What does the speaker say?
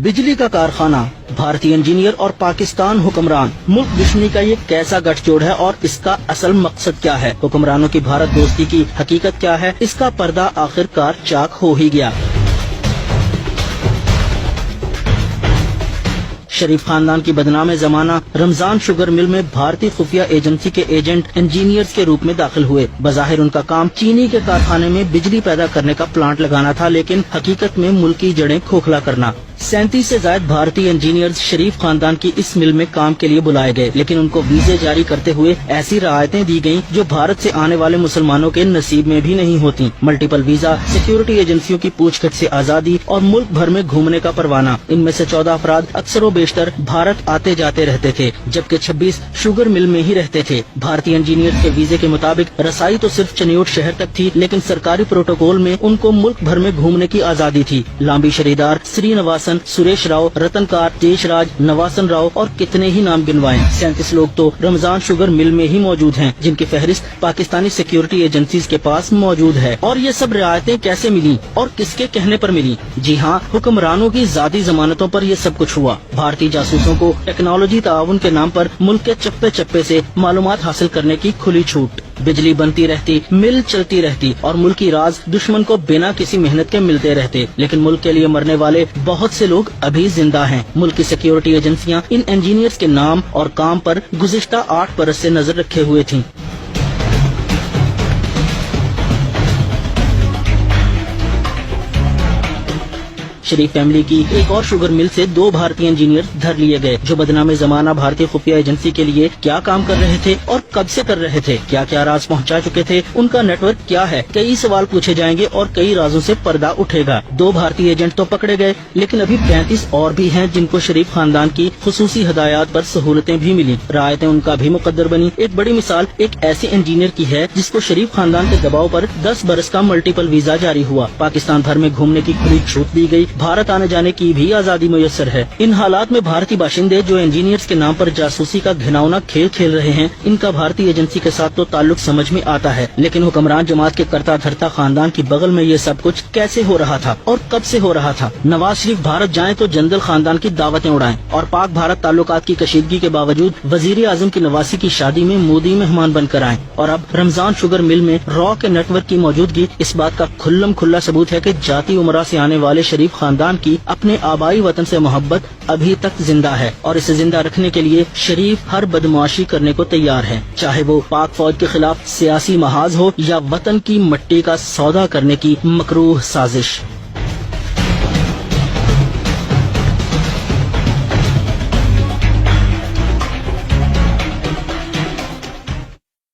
बिजली का कारखाना, भारतीय इंजीनियर और पाकिस्तान हुक्मरान, मुल्क दुश्मनी का ये कैसा गठजोड़ है और इसका असल मकसद क्या है? हुक्मरानों की भारत दोस्ती की हकीकत क्या है? इसका पर्दा आखिरकार चाक हो ही गया। शरीफ खानदान की बदनाम जमाना रमजान शुगर मिल में भारतीय खुफिया एजेंसी के एजेंट इंजीनियर्स के रूप में दाखिल हुए। बज़ाहिर उनका काम चीनी के कारखाने में बिजली पैदा करने का प्लांट लगाना था, लेकिन हकीकत में मुल्क की जड़ें खोखला करना। 37 से ज्यादा भारतीय इंजीनियर्स शरीफ खानदान की इस मिल में काम के लिए बुलाए गए, लेकिन उनको वीजे जारी करते हुए ऐसी रियायतें दी गईं जो भारत से आने वाले मुसलमानों के नसीब में भी नहीं होती। मल्टीपल वीजा, सिक्योरिटी एजेंसियों की पूछताछ से आजादी और मुल्क भर में घूमने का परवाना। इनमें से 14 अफराद अक्सर बेशतर भारत आते जाते रहते थे, जबकि 26 शुगर मिल में ही रहते थे। भारतीय इंजीनियर्स के वीजे के मुताबिक रसाई तो सिर्फ चनियोट शहर तक थी, लेकिन सरकारी प्रोटोकॉल में उनको मुल्क भर में घूमने की आजादी थी। लांबी शरीदार, श्रीनिवासन, सुरेश राव, रतनकार, देशराज, नवासन राव और कितने ही नाम गिनवाएं। 37 लोग तो रमजान शुगर मिल में ही मौजूद हैं, जिनकी फहरिस्त पाकिस्तानी सिक्योरिटी एजेंसीज के पास मौजूद है। और ये सब रियायतें कैसे मिली और किसके कहने पर मिली? जी हाँ, हुक्मरानों की जाती जमानतों पर ये सब कुछ हुआ। भारतीय जासूसों को टेक्नोलॉजी ताउन के नाम पर मुल्क के चप्पे चप्पे से मालूमात हासिल करने की खुली छूट। बिजली बनती रहती, मिल चलती रहती और मुल्क की राज दुश्मन को बिना किसी मेहनत के मिलते रहते, लेकिन मुल्क के लिए मरने वाले बहुत से लोग अभी जिंदा हैं। मुल्क की सिक्योरिटी एजेंसियां इन इंजीनियर्स के नाम और काम पर गुज़िश्ता 8 बरस से नजर रखे हुए थीं। शरीफ फैमिली की एक और शुगर मिल से 2 भारतीय इंजीनियर धर लिए गए, जो बदनामे जमाना भारतीय खुफिया एजेंसी के लिए क्या काम कर रहे थे और कब से कर रहे थे, क्या क्या राज पहुंचा चुके थे, उनका नेटवर्क क्या है। कई सवाल पूछे जाएंगे और कई राजों से पर्दा उठेगा। 2 भारतीय एजेंट तो पकड़े गए, लेकिन अभी 35 और भी हैं जिनको शरीफ खानदान की खुसूसी हदायत पर सहूलतें भी मिली। रायतें उनका भी मुकद्दर बनी। एक बड़ी मिसाल एक ऐसे इंजीनियर की है जिसको शरीफ खानदान के दबाव पर 10 बरस का मल्टीपल वीजा जारी हुआ। पाकिस्तान भर में घूमने की खुली छूट दी गई। भारत आने जाने की भी आजादी मुयस्सर है। इन हालात में भारतीय बाशिंदे जो इंजीनियर्स के नाम पर जासूसी का घिनौना खेल खेल रहे हैं, इनका भारतीय एजेंसी के साथ तो ताल्लुक समझ में आता है, लेकिन हुक्मरान जमात के करता धरता खानदान की बगल में ये सब कुछ कैसे हो रहा था और कब से हो रहा था? नवाज शरीफ भारत जाएं तो जंदल खानदान की दावतें उड़ाएं और पाक भारत ताल्लुकात की कशीदगी के बावजूद वजीर आजम की नवासी की शादी में मोदी मेहमान बनकर आए। और अब रमजान शुगर मिल में रॉ के नेटवर्क की मौजूदगी इस बात का खुल्लम खुल्ला सबूत है कि जाती उमरा से आने वाले शरीफ खानदान की अपने आबाई वतन से मोहब्बत अभी तक जिंदा है और इसे जिंदा रखने के लिए शरीफ हर बदमाशी करने को तैयार है, चाहे वो पाक फौज के खिलाफ सियासी महाज हो या वतन की मट्टी का सौदा करने की मकरूह साजिश।